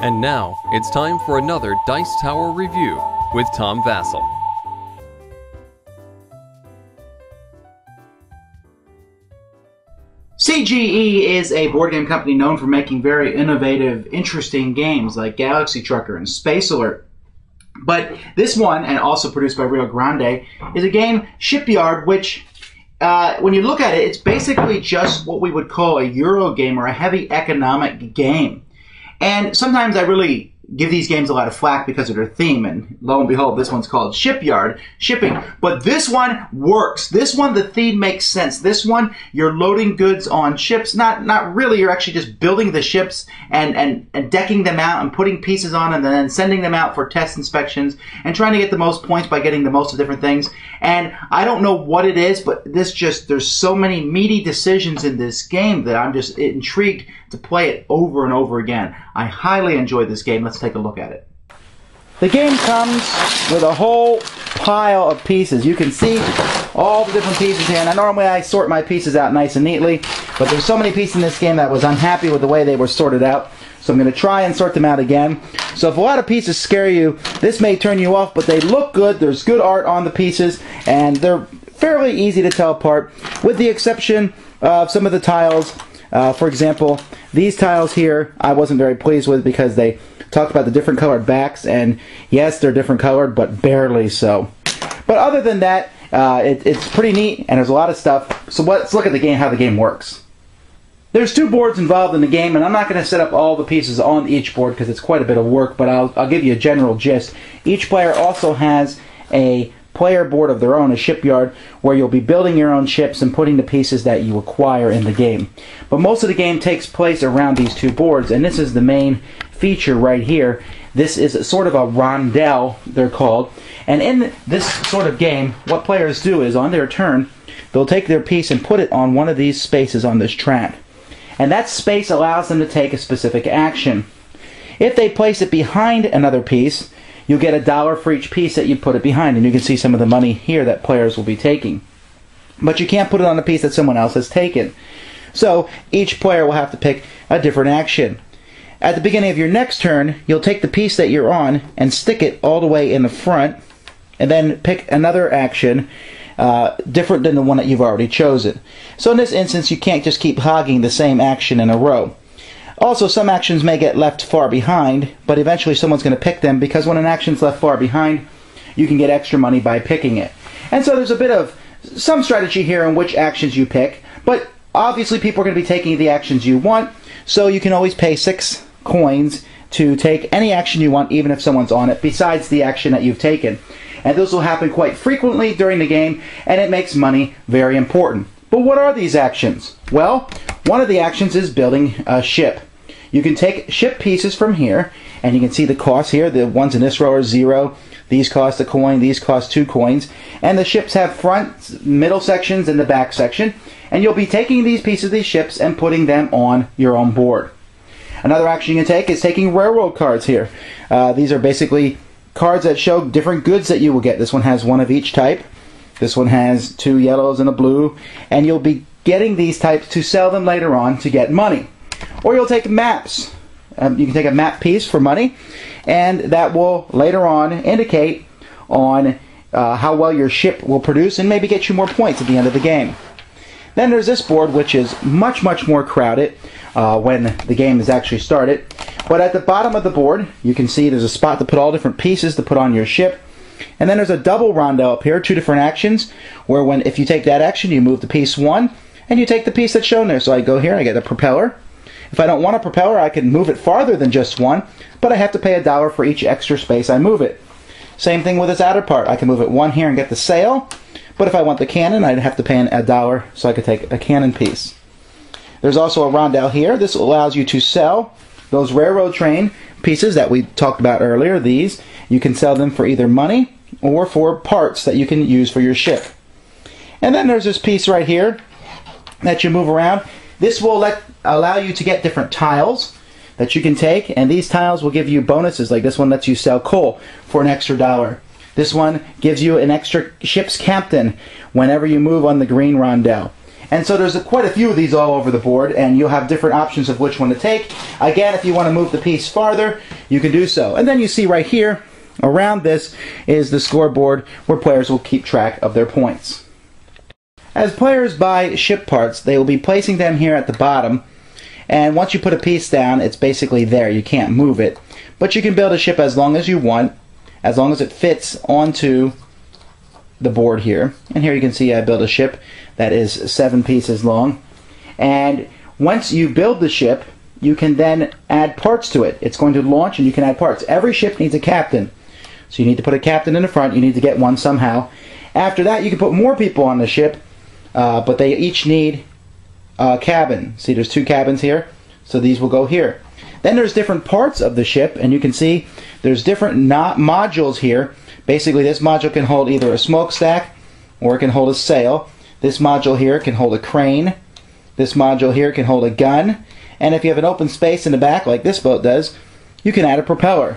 And now, it's time for another Dice Tower review with Tom Vasel. CGE is a board game company known for making very innovative, interesting games like Galaxy Trucker and Space Alert. But this one, and also produced by Rio Grande, is a game, Shipyard, which, when you look at it, it's basically just what we would call a Euro game or a heavy economic game. And sometimes I really give these games a lot of flack because of their theme, and lo and behold, this one's called Shipyard, shipping. But this one works. This one, the theme makes sense. This one, you're loading goods on ships. Not really. You're actually just building the ships and decking them out and putting pieces on and then sending them out for test inspections and trying to get the most points by getting the most of different things. And I don't know what it is, but there's so many meaty decisions in this game that I'm just intrigued to play it over and over again. I highly enjoyed this game. Let's take a look at it. The game comes with a whole pile of pieces. You can see all the different pieces here. And normally I sort my pieces out nice and neatly, but there's so many pieces in this game that I was unhappy with the way they were sorted out. So I'm going to try and sort them out again. So if a lot of pieces scare you, this may turn you off, but they look good. There's good art on the pieces, and they're fairly easy to tell apart, with the exception of some of the tiles. For example, these tiles here I wasn't very pleased with because they talked about the different colored backs, and yes, they're different colored, but barely so. But other than that, it's pretty neat, and there's a lot of stuff. So let's look at the game, how the game works. There's two boards involved in the game, and I'm not going to set up all the pieces on each board because it's quite a bit of work, but I'll give you a general gist. Each player also has a player board of their own, a shipyard, where you'll be building your own ships and putting the pieces that you acquire in the game. But most of the game takes place around these two boards, and this is the main feature right here. This is sort of a rondel, they're called. And in this sort of game, what players do is, on their turn, they'll take their piece and put it on one of these spaces on this track. And that space allows them to take a specific action. If they place it behind another piece, you'll get $1 for each piece that you put it behind, and you can see some of the money here that players will be taking. But you can't put it on a piece that someone else has taken. So each player will have to pick a different action. At the beginning of your next turn, you'll take the piece that you're on and stick it all the way in the front, and then pick another action different than the one that you've already chosen. So in this instance, you can't just keep hogging the same action in a row. Also, some actions may get left far behind, but eventually someone's going to pick them, because when an action's left far behind, you can get extra money by picking it. And so there's a bit of some strategy here in which actions you pick, but obviously people are going to be taking the actions you want, so you can always pay 6 coins to take any action you want, even if someone's on it, besides the action that you've taken. And this will happen quite frequently during the game, and it makes money very important. But what are these actions? Well, one of the actions is building a ship. You can take ship pieces from here, and you can see the cost here. The ones in this row are 0. These cost a coin, these cost 2 coins. And the ships have front, middle sections, and the back section. And you'll be taking these pieces of these ships and putting them on your own board. Another action you can take is taking railroad cards here. These are basically cards that show different goods that you will get. This one has 1 of each type. This one has 2 yellows and a blue. And you'll be getting these types to sell them later on to get money. Or you'll take maps. You can take a map piece for money, and that will later on indicate on how well your ship will produce and maybe get you more points at the end of the game. Then there's this board, which is much more crowded when the game is actually started. But at the bottom of the board, you can see there's a spot to put all different pieces to put on your ship. And then there's a double rondel up here, 2 different actions, where if you take that action, you move the piece 1, and you take the piece that's shown there. So I go here, I get a propeller. If I don't want a propeller, I can move it farther than just 1, but I have to pay $1 for each extra space I move it. Same thing with this outer part. I can move it 1 here and get the sail, but if I want the cannon, I'd have to pay $1 so I could take a cannon piece. There's also a rondel here. This allows you to sell those railroad train pieces that we talked about earlier. These, you can sell them for either money or for parts that you can use for your ship. And then there's this piece right here that you move around. This will allow you to get different tiles that you can take, and these tiles will give you bonuses. Like this one lets you sell coal for an extra $1. This one gives you an extra ship's captain whenever you move on the green rondel. And so there's quite a few of these all over the board, and you'll have different options of which one to take. Again, if you want to move the piece farther, you can do so. And then you see right here, around this is the scoreboard where players will keep track of their points. As players buy ship parts, they will be placing them here at the bottom, and once you put a piece down, it's basically there. You can't move it. But you can build a ship as long as you want, as long as it fits onto the board here. And here you can see I built a ship that is 7 pieces long. And once you build the ship, you can then add parts to it. It's going to launch and you can add parts. Every ship needs a captain. So you need to put a captain in the front. You need to get one somehow. After that, you can put more people on the ship, but they each need a cabin. See, there's 2 cabins here, so these will go here. Then there's different parts of the ship, and you can see there's different modules here. Basically, this module can hold either a smokestack or it can hold a sail. This module here can hold a crane. This module here can hold a gun. And if you have an open space in the back, like this boat does, you can add a propeller.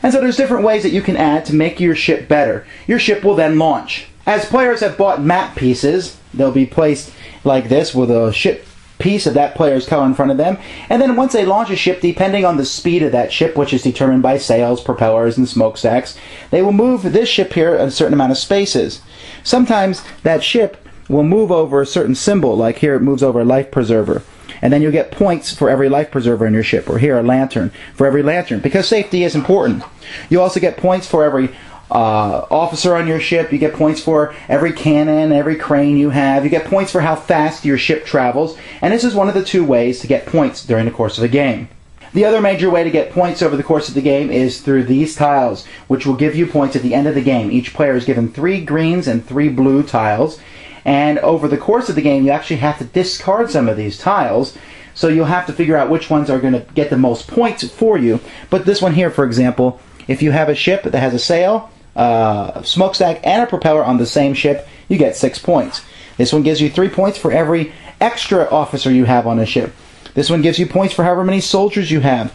And so there's different ways that you can add to make your ship better. Your ship will then launch. As players have bought map pieces, they'll be placed like this with a ship piece of that player's color in front of them. And then once they launch a ship, depending on the speed of that ship, which is determined by sails, propellers, and smokestacks, they will move this ship here a certain amount of spaces. Sometimes that ship will move over a certain symbol, like here it moves over a life preserver. And then you'll get points for every life preserver in your ship, or here a lantern for every lantern, because safety is important. You also get points for every officer on your ship. You get points for every cannon, every crane you have. You get points for how fast your ship travels, and this is one of the 2 ways to get points during the course of the game. The other major way to get points over the course of the game is through these tiles, which will give you points at the end of the game. Each player is given 3 greens and 3 blue tiles. And over the course of the game, you actually have to discard some of these tiles. So you'll have to figure out which ones are going to get the most points for you. But this one here, for example, if you have a ship that has a sail, a smokestack, and a propeller on the same ship, you get 6 points. This one gives you 3 points for every extra officer you have on a ship. This one gives you points for however many soldiers you have.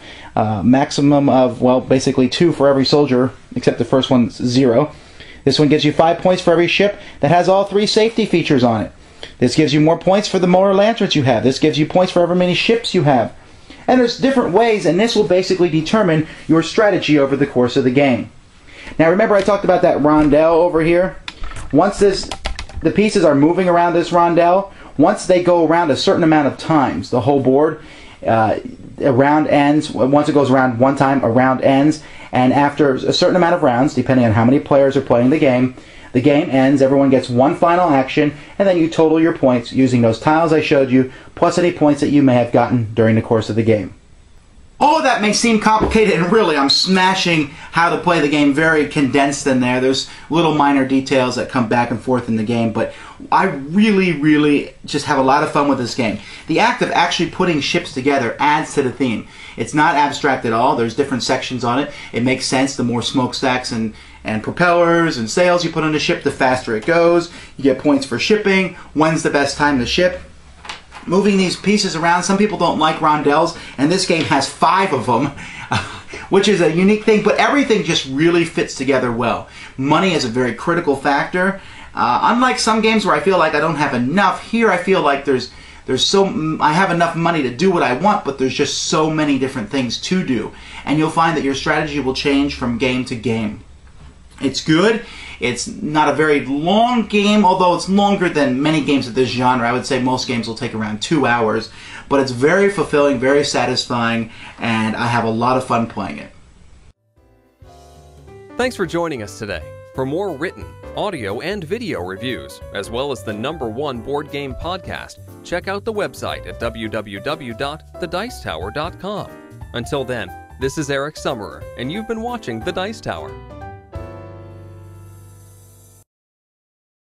Maximum of, well, basically 2 for every soldier, except the first one's 0. This one gives you 5 points for every ship that has all 3 safety features on it. This gives you more points for the more lanterns you have. This gives you points for however many ships you have. And there's different ways, and this will basically determine your strategy over the course of the game. Now remember I talked about that rondel over here? Once the pieces are moving around this rondel, once they go around a certain amount of times, the whole board, a round ends. Once it goes around one time, a round ends. And after a certain amount of rounds, depending on how many players are playing the game ends, everyone gets one final action, and then you total your points using those tiles I showed you, plus any points that you may have gotten during the course of the game. All of that may seem complicated, and really I'm smashing how to play the game very condensed in there. There's little minor details that come back and forth in the game, but I really just have a lot of fun with this game. The act of actually putting ships together adds to the theme. It's not abstract at all. There's different sections on it. It makes sense. The more smokestacks and propellers and sails you put on the ship, the faster it goes. You get points for shipping. When's the best time to ship? Moving these pieces around. Some people don't like rondels, and this game has 5 of them, which is a unique thing, but everything just really fits together well. Money is a very critical factor. Unlike some games where I feel like I don't have enough, here I feel like I have enough money to do what I want, but there's just so many different things to do. And you'll find that your strategy will change from game to game. It's good. It's not a very long game, although it's longer than many games of this genre. I would say most games will take around 2 hours, but it's very fulfilling, very satisfying, and I have a lot of fun playing it. Thanks for joining us today. For more written, audio, and video reviews, as well as the #1 board game podcast, check out the website at www.thedicetower.com. Until then, this is Eric Summerer, and you've been watching The Dice Tower.